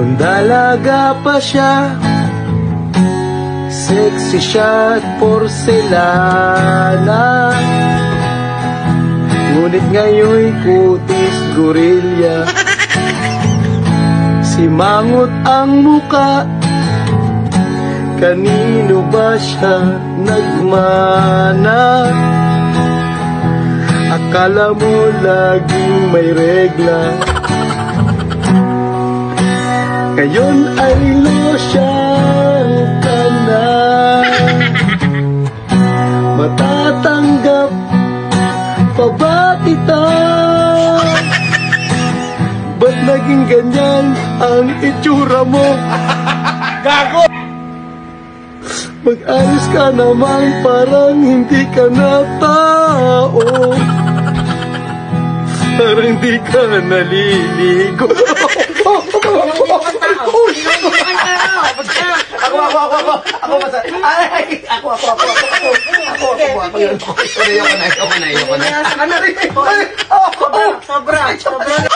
Nung dalaga pa siya, sexy siya at porselana. Ngunit ngayon'y kutis gorilya. Simangot ang muka, kanino ba siya nagmana? Akala mo laging may regla, ngayon ay losyang ka na. Matatanggap pa ba kita? Ba't naging ganyan ang itsura mo? Gago! Mag-ayos ka naman, parang hindi ka na tao. Parang di ka naliligo. Ayoko na. Sobra.